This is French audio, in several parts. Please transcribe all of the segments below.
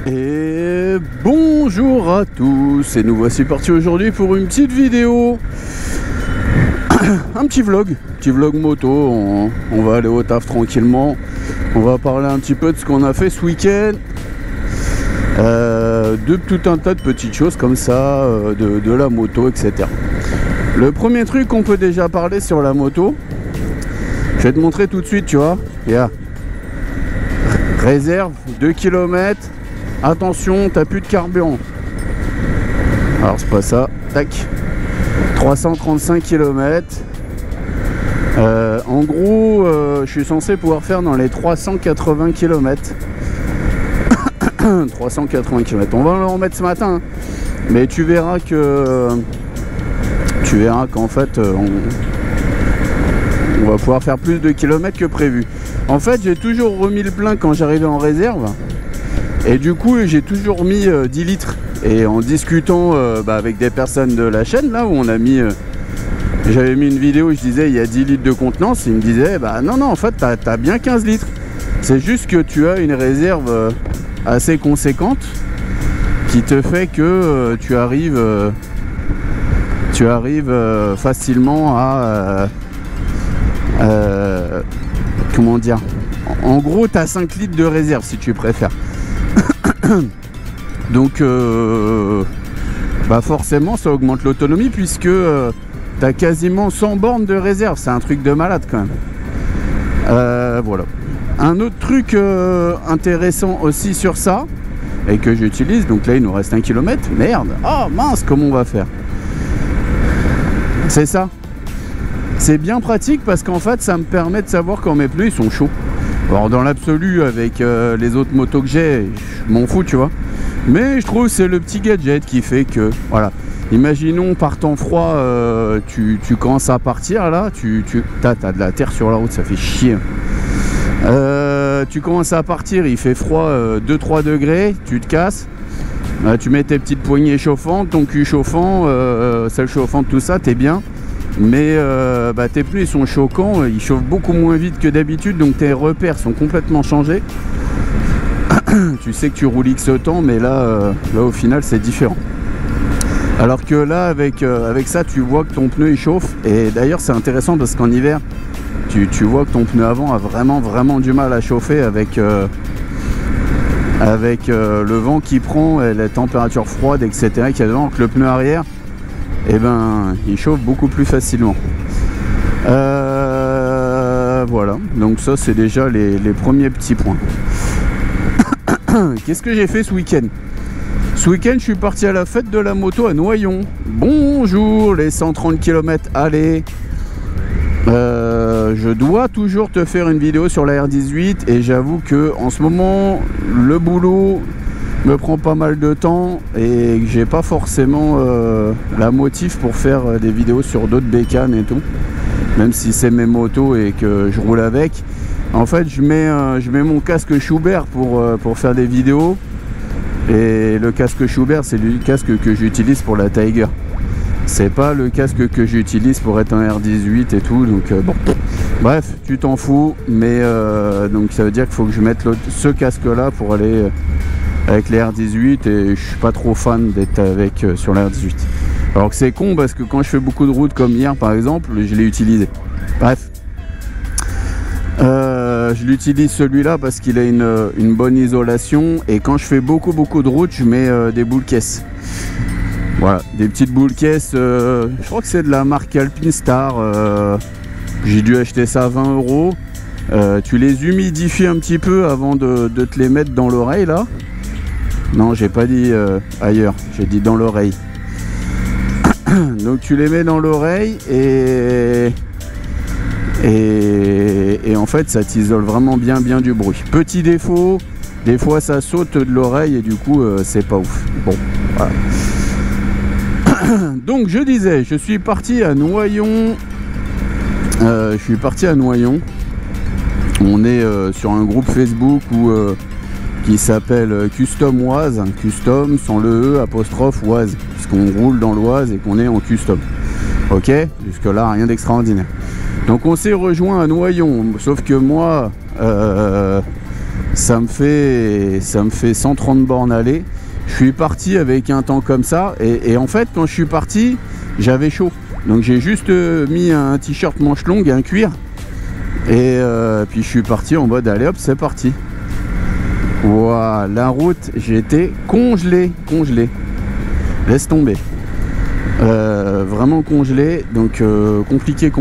Et bonjour à tous, et nous voici partis aujourd'hui pour une petite vidéo, un petit vlog moto. On va aller au taf tranquillement, on va parler un petit peu de ce qu'on a fait ce week-end, de tout un tas de petites choses comme ça, de la moto, etc. Le premier truc qu'on peut déjà parler sur la moto, je vais te montrer tout de suite, tu vois, réserve 2 km. Attention, t'as plus de carburant. Alors c'est pas ça. Tac. 335 km. En gros, je suis censé pouvoir faire dans les 380 km. 380 km. On va en remettre ce matin. Hein. Mais tu verras qu'en fait, on va pouvoir faire plus de kilomètres que prévu. En fait, j'ai toujours remis le plein quand j'arrivais en réserve. Et du coup j'ai toujours mis 10 litres. Et en discutant avec des personnes de la chaîne, là où on a mis j'avais mis une vidéo où je disais il y a 10 litres de contenance, ils me disaient non en fait t'as bien 15 litres. C'est juste que tu as une réserve assez conséquente qui te fait que tu arrives facilement à comment dire, en gros t'as 5 litres de réserve si tu préfères. Donc forcément ça augmente l'autonomie puisque tu as quasiment 100 bornes de réserve. C'est un truc de malade quand même. Voilà. Un autre truc intéressant aussi sur ça et que j'utilise, donc là il nous reste 1 km. Merde, oh mince, comment on va faire? C'est ça. C'est bien pratique parce qu'en fait ça me permet de savoir quand mes pneus ils sont chauds. Alors dans l'absolu avec les autres motos que j'ai, je m'en fous, tu vois. Mais je trouve que c'est le petit gadget qui fait que, voilà. Imaginons par temps froid, tu commences à partir là, t'as de la terre sur la route, ça fait chier. Tu commences à partir, il fait froid 2-3 degrés, tu te casses. Tu mets tes petites poignées chauffantes, ton cul chauffant, celle chauffante, tout ça, t'es bien. Mais tes pneus ils sont choquants, ils chauffent beaucoup moins vite que d'habitude, donc tes repères sont complètement changés. Tu sais que tu roules X temps, mais là au final c'est différent. Alors que là avec ça tu vois que ton pneu il chauffe. Et d'ailleurs c'est intéressant parce qu'en hiver tu vois que ton pneu avant a vraiment du mal à chauffer avec le vent qui prend et les températures froides, etc. qu'il y a devant. Que le pneu arrière, il chauffe beaucoup plus facilement. Voilà, donc ça c'est déjà les premiers petits points. Qu'est-ce que j'ai fait ce week-end? Ce week-end je suis parti à la fête de la moto à Noyon. Bonjour les 130 km, allez. Je dois toujours te faire une vidéo sur la R18 et j'avoue que en ce moment le boulot me prend pas mal de temps et que j'ai pas forcément la motive pour faire des vidéos sur d'autres bécanes et tout, même si c'est mes motos et que je roule avec. En fait je mets mon casque Schubert pour faire des vidéos, et le casque Schubert c'est le casque que j'utilise pour la Tiger, c'est pas le casque que j'utilise pour être un R18 et tout, donc bon bref tu t'en fous, mais donc ça veut dire qu'il faut que je mette ce casque là pour aller avec les R18, et je suis pas trop fan d'être avec sur la R18. Alors que c'est con parce que quand je fais beaucoup de routes comme hier par exemple, je l'ai utilisé. Bref, je l'utilise celui-là parce qu'il a une bonne isolation, et quand je fais beaucoup de routes, je mets des boules caisses. Voilà, des petites boules caisses. Je crois que c'est de la marque Alpine Star. J'ai dû acheter ça à 20 €. Tu les humidifies un petit peu avant de te les mettre dans l'oreille là. Non, j'ai pas dit ailleurs, j'ai dit dans l'oreille. Donc tu les mets dans l'oreille et en fait ça t'isole vraiment bien du bruit. Petit défaut, des fois ça saute de l'oreille et du coup c'est pas ouf. Bon, voilà. Donc je disais, je suis parti à Noyon. On est sur un groupe Facebook qui s'appelle Custom Oise. Custom sans le E apostrophe Oise, puisqu'on roule dans l'Oise et qu'on est en custom. Ok, jusque là rien d'extraordinaire. Donc on s'est rejoint à Noyon, sauf que moi ça me fait 130 bornes aller. Je suis parti avec un temps comme ça, et en fait quand je suis parti, j'avais chaud. Donc j'ai juste mis un t-shirt manche longue et un cuir, et puis je suis parti en mode allez hop, c'est parti. Voilà, la route, j'étais congelé. Laisse tomber. Vraiment congelé, donc compliqué.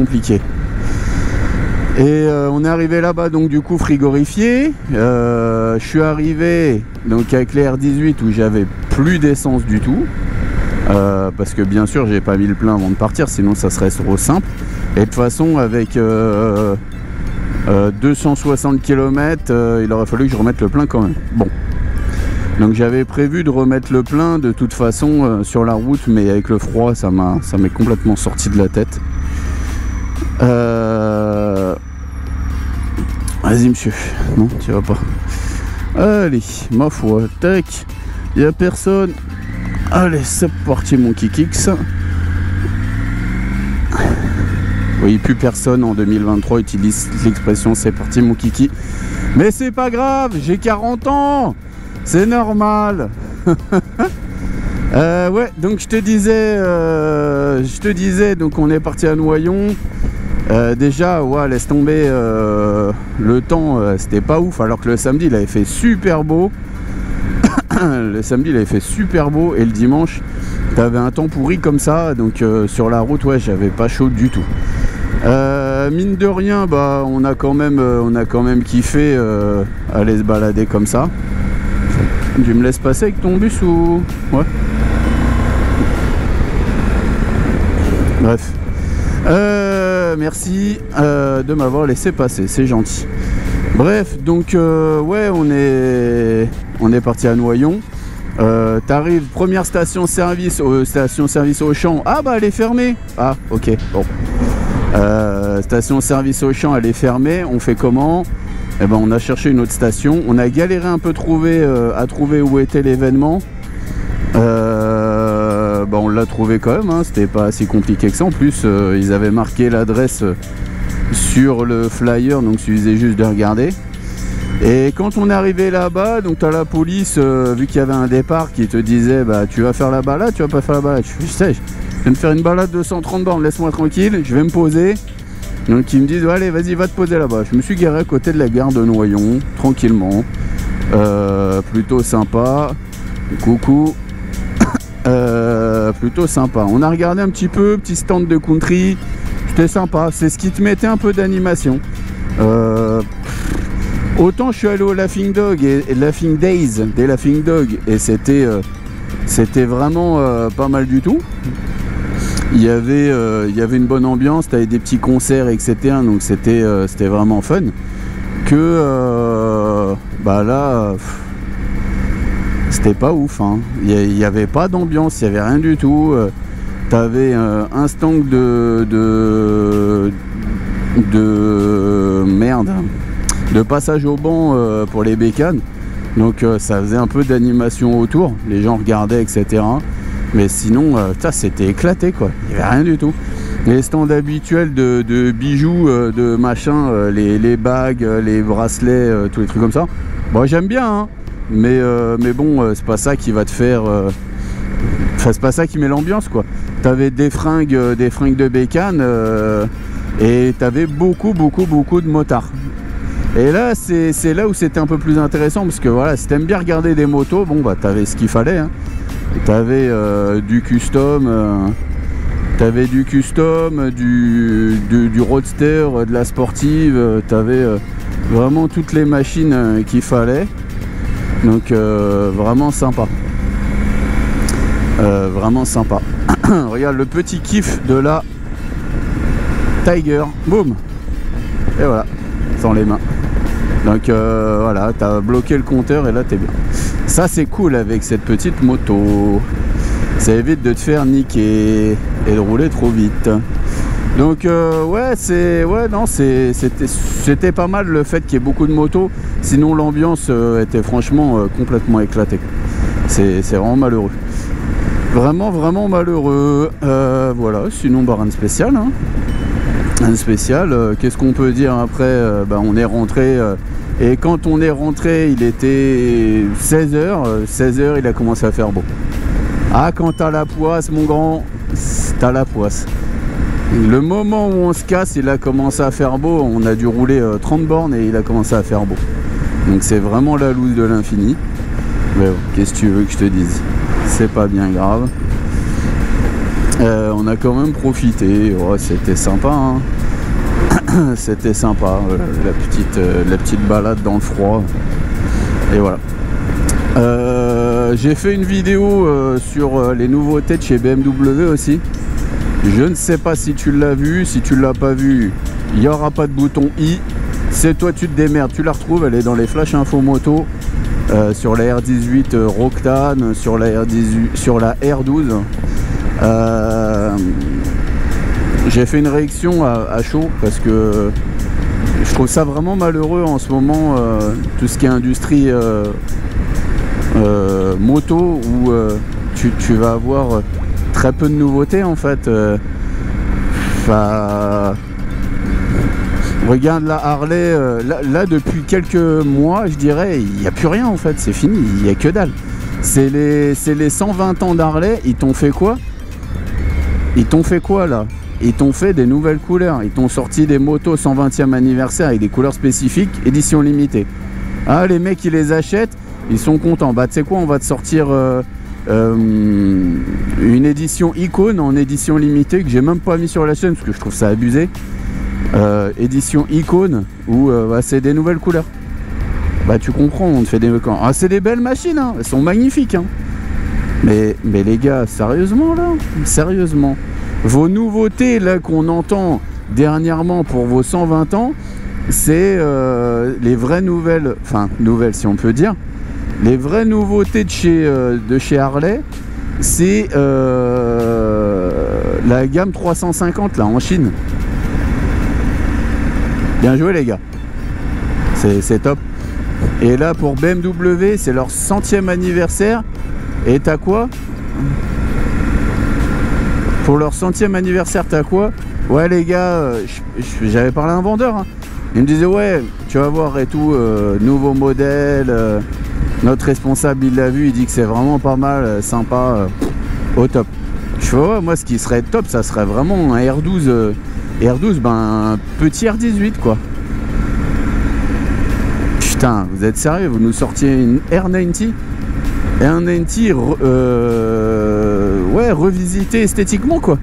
Et on est arrivé là-bas, donc du coup frigorifié. Je suis arrivé donc avec les R18 où j'avais plus d'essence du tout. Parce que bien sûr j'ai pas mis le plein avant de partir, sinon ça serait trop simple. Et de toute façon avec 260 km, il aurait fallu que je remette le plein quand même. Bon. Donc j'avais prévu de remettre le plein de toute façon sur la route, mais avec le froid ça m'est complètement sorti de la tête. Vas-y monsieur. Non, tu vas pas. Allez, ma foi, tac. Il n'y a personne. Allez, c'est parti mon Kikix. Oui, plus personne en 2023 utilise l'expression c'est parti mon Kiki. Mais c'est pas grave, j'ai 40 ans. C'est normal. Ouais, donc je te disais, donc on est parti à Noyon. Déjà, ouais, laisse tomber, le temps, c'était pas ouf, alors que le samedi, il avait fait super beau. Le samedi, il avait fait super beau, et le dimanche, t'avais un temps pourri comme ça, donc sur la route, ouais, j'avais pas chaud du tout. Mine de rien, bah, on a quand même kiffé aller se balader comme ça. Tu me laisses passer avec ton bus ou... Ouais. Bref. Merci de m'avoir laissé passer, c'est gentil. Bref, donc ouais, on est parti à Noyon. T'arrives, première station-service Auchan. Ah bah elle est fermée. Ah ok, bon. Station-service Auchan, elle est fermée. On fait comment? Eh ben on a cherché une autre station. On a galéré un peu à trouver où était l'événement. Bah on l'a trouvé quand même, hein. C'était pas si compliqué que ça. En plus, ils avaient marqué l'adresse sur le flyer, donc il suffisait juste de regarder. Et quand on est arrivé là-bas, donc t'as la police, vu qu'il y avait un départ, qui te disait bah tu vas faire la balade, tu vas pas faire la balade. Je sais, je viens de faire une balade de 130 bornes, laisse-moi tranquille, je vais me poser. Donc ils me disent allez vas-y va te poser là-bas. Je me suis garé à côté de la gare de Noyon, tranquillement, plutôt sympa. Coucou. Plutôt sympa. On a regardé un petit peu, petit stand de country, c'était sympa, c'est ce qui te mettait un peu d'animation. Autant je suis allé au Laughing Dog et Laughing Days des Laughing Dog, et c'était vraiment pas mal du tout. Il y avait une bonne ambiance, t'avais des petits concerts, etc. Donc c'était vraiment fun. Que bah là, c'était pas ouf, hein. Il n'y avait pas d'ambiance, il n'y avait rien du tout. T'avais un stand de passage au banc pour les bécanes. Donc ça faisait un peu d'animation autour, les gens regardaient, etc. Mais sinon, c'était éclaté, quoi. Il n'y avait rien du tout. Les stands habituels de bijoux, de machin, les bagues, les bracelets, tous les trucs comme ça. Bon, j'aime bien, hein. Mais bon, c'est pas ça qui va te faire... Enfin, c'est pas ça qui met l'ambiance, quoi. T'avais des fringues de bécane, et t'avais beaucoup de motards. Et là, c'est là où c'était un peu plus intéressant, parce que voilà, si t'aimes bien regarder des motos, bon bah t'avais ce qu'il fallait, hein. T'avais du custom, du roadster, de la sportive, t'avais vraiment toutes les machines qu'il fallait. Donc vraiment sympa. Vraiment sympa. Regarde le petit kiff de la Tiger. Boum. Et voilà, sans les mains. Donc voilà, t'as bloqué le compteur et là t'es bien. Ça c'est cool avec cette petite moto. Ça évite de te faire niquer et de rouler trop vite. Donc ouais, c'était pas mal le fait qu'il y ait beaucoup de motos. Sinon l'ambiance était franchement complètement éclatée. C'est vraiment malheureux. Vraiment malheureux. Voilà, sinon bah, rien de spécial, hein. Un spécial, qu'est-ce qu'on peut dire après? On est rentré Et quand on est rentré, il était 16h. 16h, il a commencé à faire beau. Ah, quand t'as la poisse, mon grand, t'as la poisse. Le moment où on se casse, il a commencé à faire beau. On a dû rouler 30 bornes et il a commencé à faire beau. Donc c'est vraiment la loose de l'infini. Mais bon, qu'est-ce que tu veux que je te dise? C'est pas bien grave. On a quand même profité. Oh, c'était sympa, hein. C'était sympa, la petite balade dans le froid. Et voilà. J'ai fait une vidéo sur les nouveautés de chez BMW aussi. Je ne sais pas si tu l'as vu. Si tu l'as pas vu, il n'y aura pas de bouton I. C'est toi, tu te démerdes. Tu la retrouves, elle est dans les flash info moto. Sur la R18 Roctane, sur la R18, sur la R12. J'ai fait une réaction à chaud parce que je trouve ça vraiment malheureux en ce moment, tout ce qui est industrie moto, où tu vas avoir très peu de nouveautés en fait. Regarde la Harley, là depuis quelques mois je dirais, il n'y a plus rien en fait, c'est fini, il n'y a que dalle. C'est les 120 ans d'Harley, ils t'ont fait quoi? Ils t'ont fait quoi là? Ils t'ont fait des nouvelles couleurs, ils t'ont sorti des motos 120e anniversaire avec des couleurs spécifiques, édition limitée. Ah, les mecs ils les achètent, ils sont contents. Bah tu sais quoi, on va te sortir une édition icône en édition limitée que j'ai même pas mis sur la chaîne parce que je trouve ça abusé. Édition icône où bah, c'est des nouvelles couleurs. Bah tu comprends, on te fait des... Ah, c'est des belles machines, hein, elles sont magnifiques, hein. Mais les gars, sérieusement là, sérieusement, vos nouveautés là qu'on entend dernièrement pour vos 120 ans, c'est les vraies nouvelles, enfin nouvelles si on peut dire, les vraies nouveautés de chez Harley, c'est la gamme 350 là en Chine. Bien joué les gars, c'est top. Et là pour BMW, c'est leur 100e anniversaire. Et t'as quoi? Pour leur 100e anniversaire, t'as quoi? Ouais les gars, j'avais parlé à un vendeur, hein. Il me disait ouais, tu vas voir et tout, nouveau modèle, notre responsable il l'a vu, il dit que c'est vraiment pas mal, sympa, au top. Je fais ouais, moi ce qui serait top, ça serait vraiment un R12, ben un petit R18 quoi. Putain, vous êtes sérieux, vous nous sortiez une R90? R90 ouais, revisité esthétiquement quoi.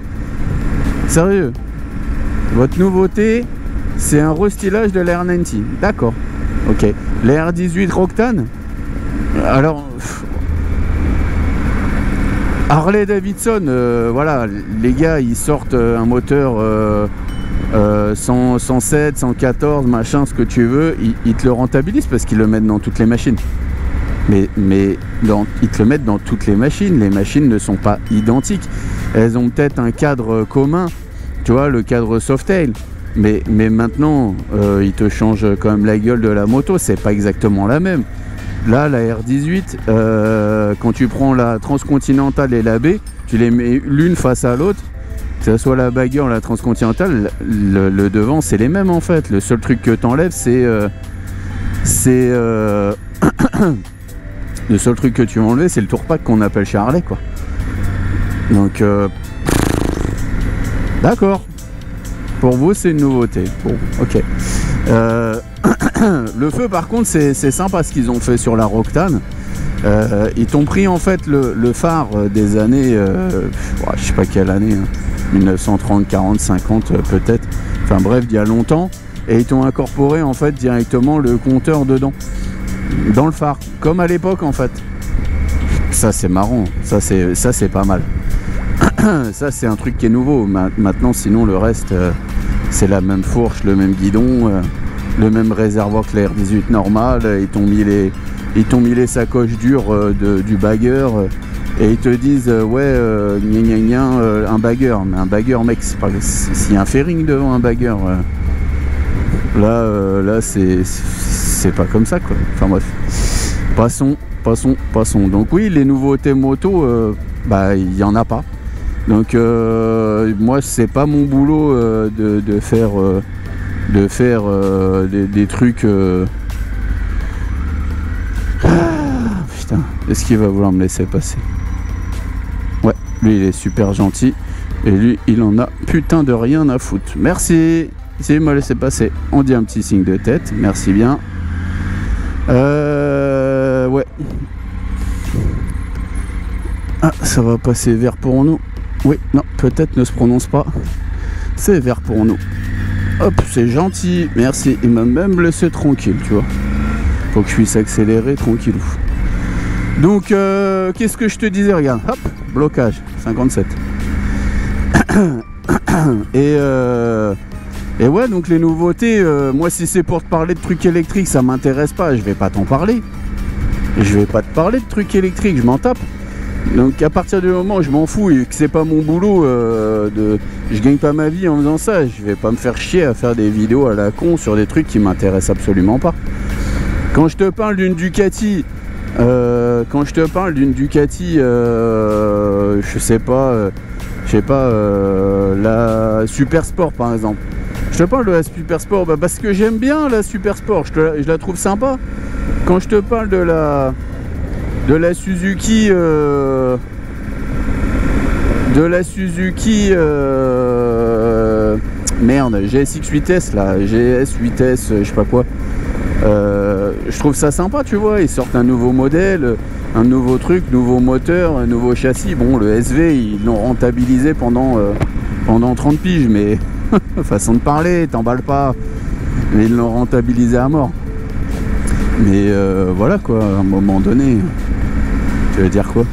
Sérieux. Votre nouveauté, c'est un restylage de la R90. D'accord. Ok. La R18 Roctane. Alors, Harley Davidson, voilà, les gars, ils sortent un moteur 107, 114, machin, ce que tu veux, ils te le rentabilisent parce qu'ils le mettent dans toutes les machines. Mais ils te le mettent dans toutes les machines ne sont pas identiques. Elles ont peut-être un cadre commun, tu vois, le cadre Softail. Mais maintenant, ils te changent quand même la gueule de la moto, c'est pas exactement la même. Là, la R18, quand tu prends la Transcontinentale et la B, tu les mets l'une face à l'autre, que ce soit la Bagger ou la Transcontinentale, le devant, c'est les mêmes en fait. Le seul truc que t'enlèves, c'est le seul truc que tu vas enlever, c'est le tourpack qu'on appelle chez Harley, quoi. Donc, d'accord. Pour vous, c'est une nouveauté. Bon, ok. Le feu, par contre, c'est sympa ce qu'ils ont fait sur la Roctane. Ils t'ont pris, en fait, le phare des années... je sais pas quelle année, hein, 1930, 40, 50, peut-être. Enfin, bref, d'il y a longtemps. Et ils t'ont incorporé, en fait, directement le compteur dedans. Dans le phare, comme à l'époque en fait. Ça c'est marrant, ça c'est pas mal. Ça c'est un truc qui est nouveau. Maintenant sinon le reste c'est la même fourche, le même guidon, le même réservoir que la R18 normale. Ils t'ont mis les sacoches dures du bagger et ils te disent ouais un bagger. Mais un bagger mec, c'est pas s'il y a un fairing devant un bagger là c'est pas comme ça quoi. Enfin bref, passons. Donc oui, les nouveautés moto, bah il y en a pas. Donc moi c'est pas mon boulot de faire des trucs putain. Est-ce qu'il va vouloir me laisser passer? Ouais, lui il est super gentil. Et lui il en a putain de rien à foutre. Merci. S'il m'a laissé passer, on dit un petit signe de tête. Merci bien. Ouais. Ah, ça va passer vert pour nous. Oui, non, peut-être ne se prononce pas. C'est vert pour nous. Hop, c'est gentil. Merci. Il m'a même laissé tranquille, tu vois. Faut que je puisse accélérer tranquillou. Donc, qu'est-ce que je te disais? Regarde, hop, blocage, 57. Et ouais, donc les nouveautés, moi si c'est pour te parler de trucs électriques, ça m'intéresse pas, je vais pas t'en parler. Je vais pas te parler de trucs électriques, je m'en tape. Donc à partir du moment où je m'en fous et que c'est pas mon boulot, je gagne pas ma vie en faisant ça, je vais pas me faire chier à faire des vidéos à la con sur des trucs qui m'intéressent absolument pas. Quand je te parle d'une Ducati, je sais pas, la Super Sport par exemple. Je te parle de la Super Sport parce que j'aime bien la Super Sport, je la trouve sympa. Quand je te parle de la Suzuki merde, GSX 8S là, GS 8S, je sais pas quoi. Je trouve ça sympa, tu vois, ils sortent un nouveau modèle, un nouveau truc, nouveau moteur, un nouveau châssis. Bon, le SV, ils l'ont rentabilisé pendant 30 piges, mais façon de parler, t'emballes pas. Mais ils l'ont rentabilisé à mort. Mais voilà quoi, à un moment donné, tu veux dire quoi?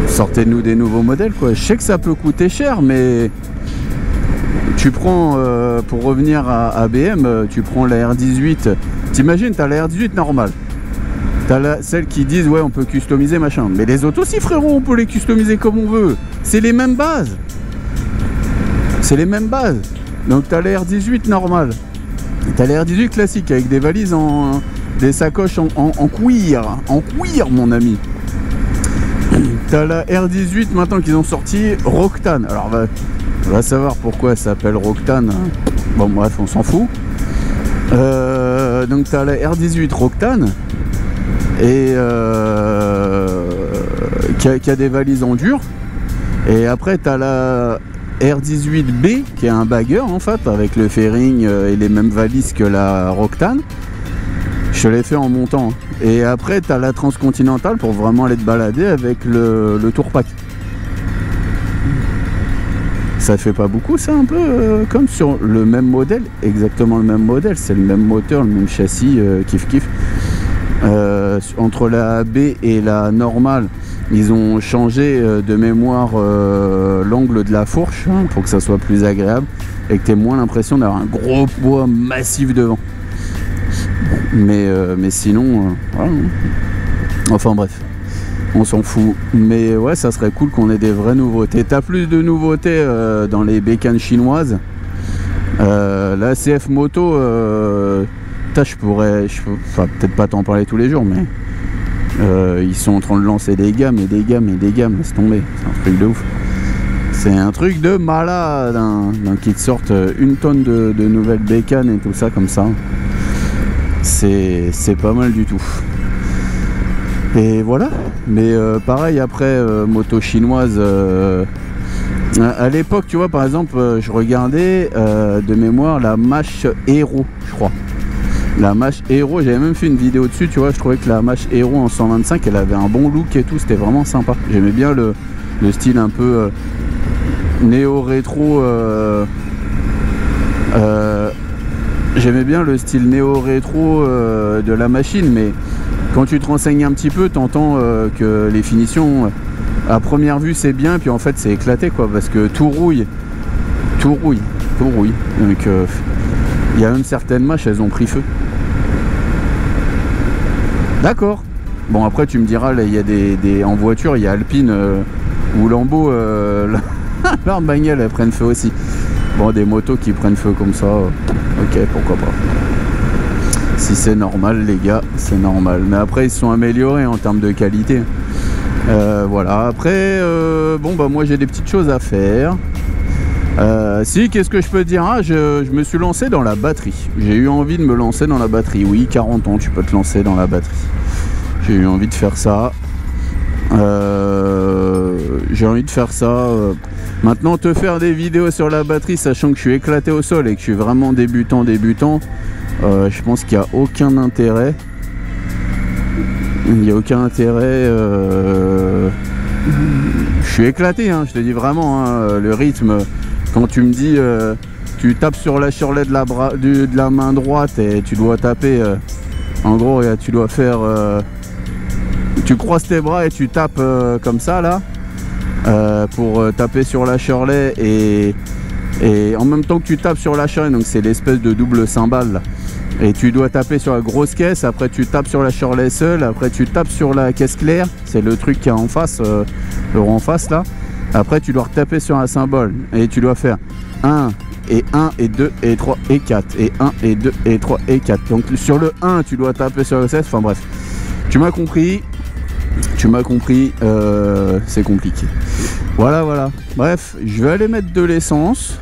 Sortez-nous des nouveaux modèles quoi. Je sais que ça peut coûter cher, mais tu prends, pour revenir à BM, tu prends la R18. T'imagines, t'as la R18 normale. T'as celles qui disent ouais on peut customiser machin. Mais les autres aussi frérot, on peut les customiser comme on veut. C'est les mêmes bases. C'est les mêmes bases. Donc t'as la R18 normale. T'as la R18 classique avec des valises des sacoches en cuir. En cuir mon ami. T'as la R18 maintenant qu'ils ont sorti Roctane. Alors on va savoir pourquoi elle s'appelle Roctane. Bon bref on s'en fout. Donc t'as la R18 Roctane. Et qui a des valises en dur. Et après tu as la R18B qui est un bagger en fait avec le fairing et les mêmes valises que la Roctane. Je te l'ai fait en montant. Et après tu as la Transcontinentale pour vraiment aller te balader avec le Tourpack. Ça fait pas beaucoup ça un peu comme sur le même modèle, exactement le même modèle, c'est le même moteur, le même châssis, kiff kiff. Entre la B et la normale, ils ont changé de mémoire l'angle de la fourche hein, pour que ça soit plus agréable et que tu aies moins l'impression d'avoir un gros poids massif devant. Mais sinon, voilà. Enfin bref, on s'en fout. Mais ouais, ça serait cool qu'on ait des vraies nouveautés. T'as plus de nouveautés dans les bécanes chinoises. La CF Moto, je pourrais, enfin peut-être pas t'en parler tous les jours, mais ils sont en train de lancer des gammes et des gammes et des gammes, laisse tomber, c'est un truc de ouf. C'est un truc de malade, hein. Donc ils te sortent une tonne de nouvelles bécanes et tout ça comme ça. C'est pas mal du tout. Et voilà, mais pareil après, moto chinoise, à l'époque tu vois par exemple, je regardais de mémoire la Mash Hero, je crois. La Mash Hero, j'avais même fait une vidéo dessus, tu vois, je trouvais que la Mash Hero en 125, elle avait un bon look et tout, c'était vraiment sympa. J'aimais bien le style un peu néo-rétro, j'aimais bien le style néo-rétro de la machine, mais quand tu te renseignes un petit peu, t'entends que les finitions, à première vue c'est bien, puis en fait c'est éclaté quoi, parce que tout rouille. Donc il y a même certaines mâches, elles ont pris feu. D'accord. Bon après tu me diras, là il y a des en voiture, il y a Alpine ou Lambo, leurs bagnoles elles prennent feu aussi. Bon, des motos qui prennent feu comme ça, ok, pourquoi pas. Si c'est normal les gars, c'est normal. Mais après ils se sont améliorés en termes de qualité. Voilà, après bon bah moi j'ai des petites choses à faire. Si, qu'est-ce que je peux dire, ah, je me suis lancé dans la batterie. J'ai eu envie de me lancer dans la batterie. Oui, 40 ans, tu peux te lancer dans la batterie. J'ai eu envie de faire ça. J'ai envie de faire ça. Maintenant, te faire des vidéos sur la batterie, sachant que je suis éclaté au sol et que je suis vraiment débutant, je pense qu'il n'y a aucun intérêt. Il n'y a aucun intérêt. Je suis éclaté, hein, je te dis vraiment, hein, le rythme. Quand tu me dis, tu tapes sur la shirley de la main droite et tu dois taper. En gros, tu dois faire. Tu croises tes bras et tu tapes comme ça là. Pour taper sur la shirley et en même temps que tu tapes sur la shirley, donc c'est l'espèce de double cymbale là, et tu dois taper sur la grosse caisse, après tu tapes sur la shirley seule, après tu tapes sur la caisse claire, c'est le truc qui est en face, le rond en face là, après tu dois retaper sur un symbole et tu dois faire 1 et 1 et 2 et 3 et 4 et 1 et 2 et 3 et 4, donc sur le 1 tu dois taper sur le 16, enfin bref, tu m'as compris. C'est compliqué. Voilà. Bref, je vais aller mettre de l'essence.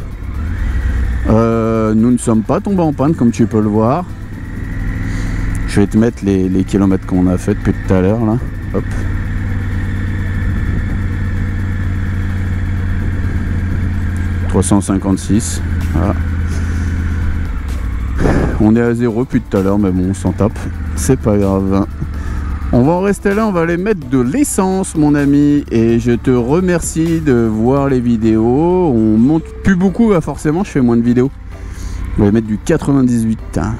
Nous ne sommes pas tombés en panne, comme tu peux le voir. Je vais te mettre les kilomètres qu'on a fait depuis tout à l'heure, là. Hop. « 356. Voilà. On est à 0 depuis tout à l'heure, mais bon, on s'en tape. C'est pas grave. On va en rester là, on va aller mettre de l'essence, mon ami, et je te remercie de voir les vidéos. On monte plus beaucoup, forcément, je fais moins de vidéos. On va mettre du 98. Hein.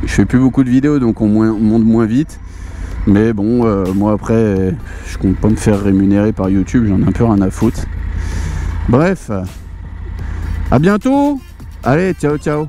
Je fais plus beaucoup de vidéos, donc on monte moins vite. Mais bon, moi après, je compte pas me faire rémunérer par YouTube, j'en ai un peu rien à foutre. Bref, à bientôt. Allez, ciao.